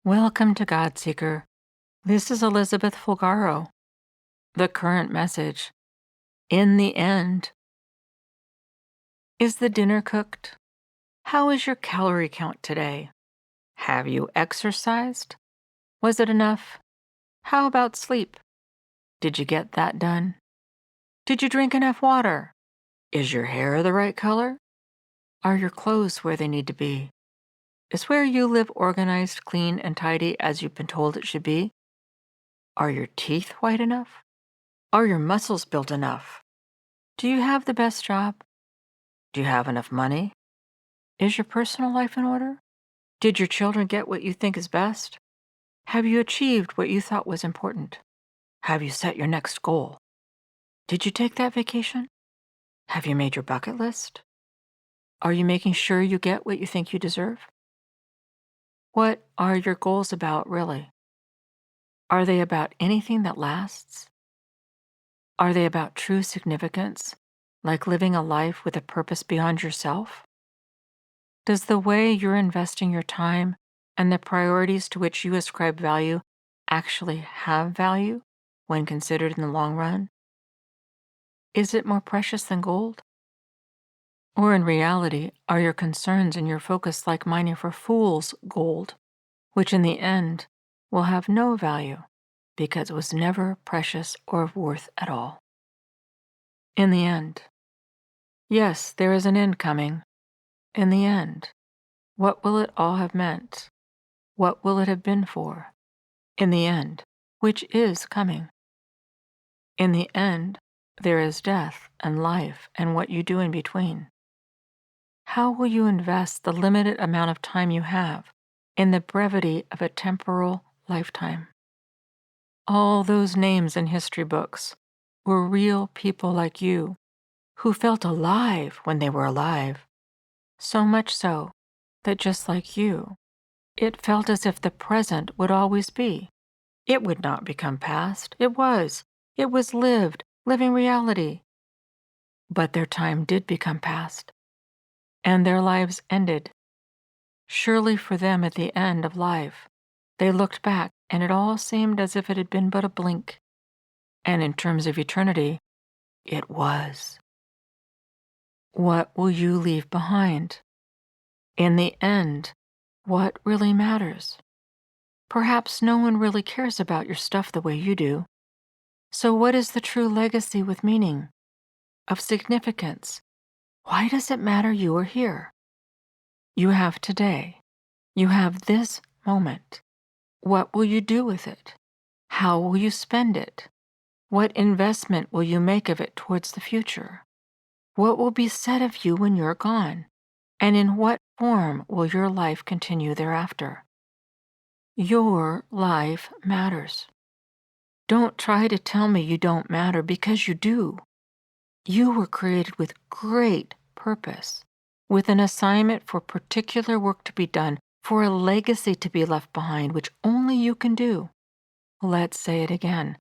Welcome to God Seeker. This is Elizabeth Fulgaro. The current message. In the end. Is the dinner cooked? How is your calorie count today? Have you exercised? Was it enough? How about sleep? Did you get that done? Did you drink enough water? Is your hair the right color? Are your clothes where they need to be? Is where you live organized, clean, and tidy as you've been told it should be? Are your teeth white enough? Are your muscles built enough? Do you have the best job? Do you have enough money? Is your personal life in order? Did your children get what you think is best? Have you achieved what you thought was important? Have you set your next goal? Did you take that vacation? Have you made your bucket list? Are you making sure you get what you think you deserve? What are your goals about, really? Are they about anything that lasts? Are they about true significance, like living a life with a purpose beyond yourself? Does the way you're investing your time and the priorities to which you ascribe value actually have value when considered in the long run? Is it more precious than gold? Or in reality, are your concerns and your focus like mining for fool's gold, which in the end will have no value because it was never precious or of worth at all? In the end. Yes, there is an end coming. In the end. What will it all have meant? What will it have been for? In the end, which is coming. In the end, there is death and life and what you do in between. How will you invest the limited amount of time you have in the brevity of a temporal lifetime? All those names in history books were real people like you who felt alive when they were alive, so much so that just like you, it felt as if the present would always be. It would not become past. It was. It was lived, living reality. But their time did become past, and their lives ended. Surely for them at the end of life, they looked back, and it all seemed as if it had been but a blink. And in terms of eternity, it was. What will you leave behind? In the end, what really matters? Perhaps no one really cares about your stuff the way you do. So what is the true legacy with meaning? Of significance? Why does it matter you are here? You have today. You have this moment. What will you do with it? How will you spend it? What investment will you make of it towards the future? What will be said of you when you're gone? And in what form will your life continue thereafter? Your life matters. Don't try to tell me you don't matter, because you do. You were created with great purpose, with an assignment for particular work to be done, for a legacy to be left behind, which only you can do. Let's say it again.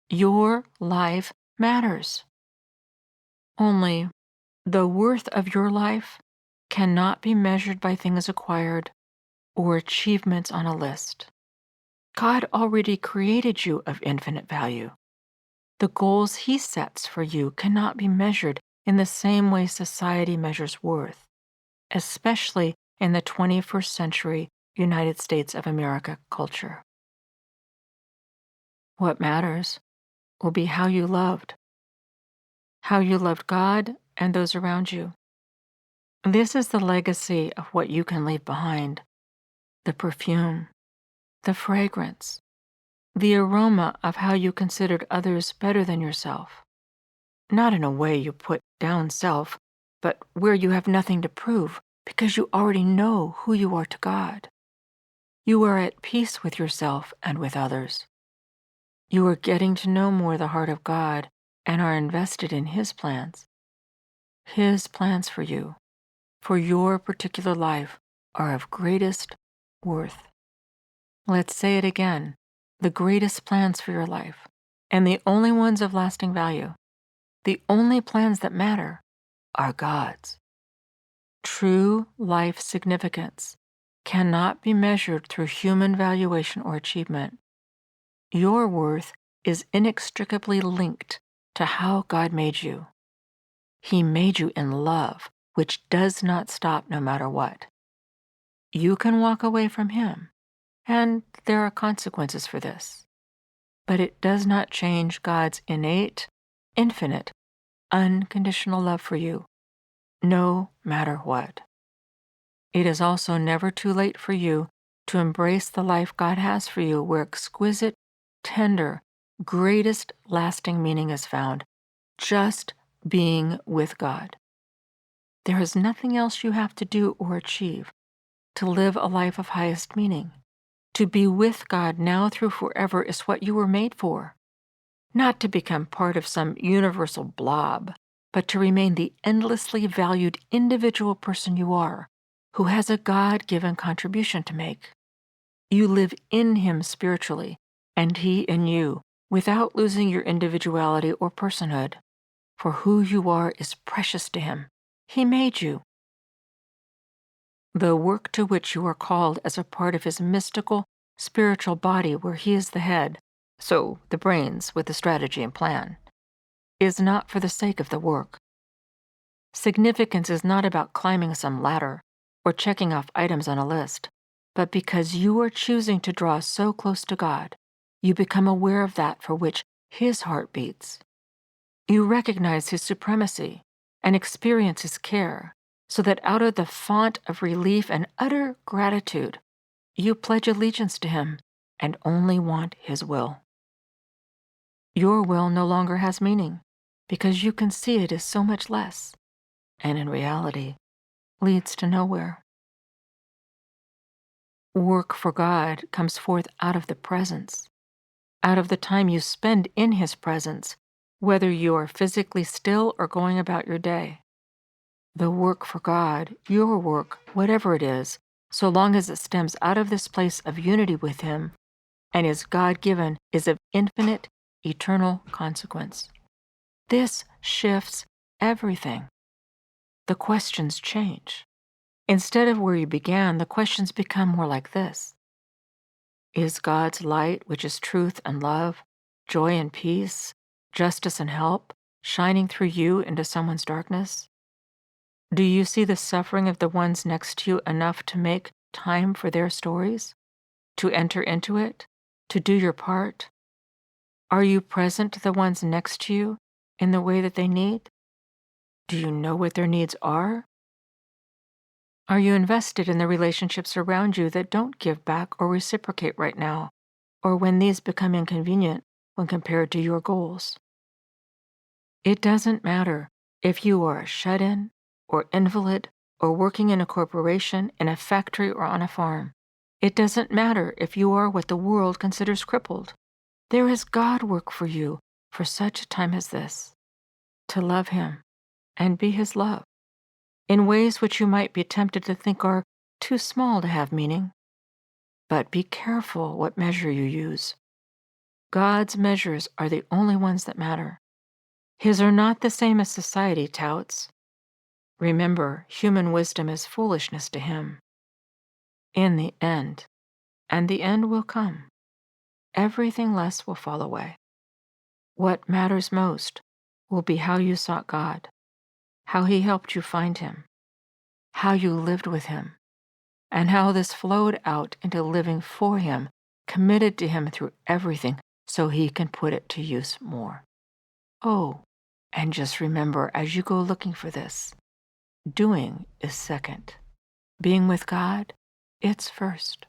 Your life matters. Only the worth of your life cannot be measured by things acquired or achievements on a list. God already created you of infinite value. The goals He sets for you cannot be measured in the same way society measures worth, especially in the 21st century United States of America culture. What matters will be how you loved God and those around you. This is the legacy of what you can leave behind: the perfume, the fragrance, the aroma of how you considered others better than yourself. Not in a way you put down self, but where you have nothing to prove because you already know who you are to God. You are at peace with yourself and with others. You are getting to know more the heart of God and are invested in His plans. His plans for you, for your particular life, are of greatest worth. Let's say it again. The greatest plans for your life, and the only ones of lasting value, the only plans that matter, are God's. True life significance cannot be measured through human valuation or achievement. Your worth is inextricably linked to how God made you. He made you in love, which does not stop no matter what. You can walk away from Him, and there are consequences for this. But it does not change God's innate, infinite, unconditional love for you, no matter what. It is also never too late for you to embrace the life God has for you, where exquisite, tender, greatest lasting meaning is found, just being with God. There is nothing else you have to do or achieve to live a life of highest meaning. To be with God now through forever is what you were made for. Not to become part of some universal blob, but to remain the endlessly valued individual person you are, who has a God-given contribution to make. You live in Him spiritually, and He in you, without losing your individuality or personhood. For who you are is precious to Him. He made you. The work to which you are called as a part of His mystical, spiritual body where He is the head, so the brains with the strategy and plan, is not for the sake of the work. Significance is not about climbing some ladder or checking off items on a list, but because you are choosing to draw so close to God, you become aware of that for which His heart beats. You recognize His supremacy and experience His care, so that out of the font of relief and utter gratitude, you pledge allegiance to Him and only want His will. Your will no longer has meaning because you can see it as so much less, and in reality, leads to nowhere. Work for God comes forth out of the presence, out of the time you spend in His presence, whether you are physically still or going about your day. The work for God, your work, whatever it is, so long as it stems out of this place of unity with Him and is God-given, is of infinite, eternal consequence. This shifts everything. The questions change. Instead of where you began, the questions become more like this. Is God's light, which is truth and love, joy and peace, justice and help, shining through you into someone's darkness? Do you see the suffering of the ones next to you enough to make time for their stories? To enter into it? To do your part? Are you present to the ones next to you in the way that they need? Do you know what their needs are? Are you invested in the relationships around you that don't give back or reciprocate right now, or when these become inconvenient when compared to your goals? It doesn't matter if you are a shut-in or invalid or working in a corporation, in a factory, or on a farm. It doesn't matter if you are what the world considers crippled. There is God work for you for such a time as this, to love Him and be His love in ways which you might be tempted to think are too small to have meaning. But be careful what measure you use. God's measures are the only ones that matter. His are not the same as society touts. Remember, human wisdom is foolishness to Him. In the end, and the end will come, everything less will fall away. What matters most will be how you sought God, how He helped you find Him, how you lived with Him, and how this flowed out into living for Him, committed to Him through everything so He can put it to use more. Oh, and just remember as you go looking for this, doing is second. Being with God, it's first.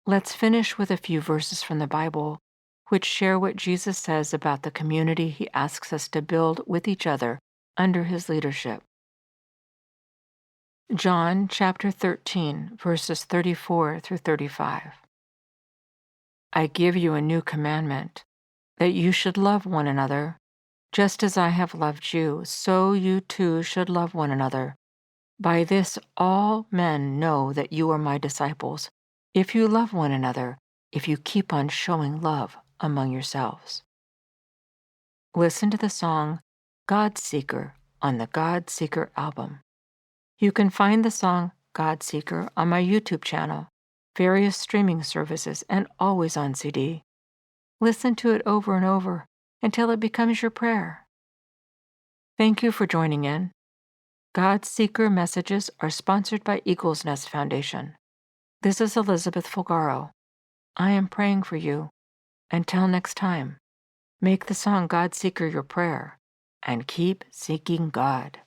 Let's finish with a few verses from the Bible which share what Jesus says about the community He asks us to build with each other under His leadership. John chapter 13, verses 34 through 35. I give you a new commandment, that you should love one another. Just as I have loved you, so you too should love one another. By this all men know that you are my disciples, if you love one another, if you keep on showing love among yourselves. Listen to the song God Seeker on the God Seeker album. You can find the song God Seeker on my YouTube channel, various streaming services, and always on CD. Listen to it over and over until it becomes your prayer. Thank you for joining in. God Seeker messages are sponsored by Eagle's Nest Foundation. This is Elizabeth Fulgaro. I am praying for you. Until next time, make the song God Seeker your prayer and keep seeking God.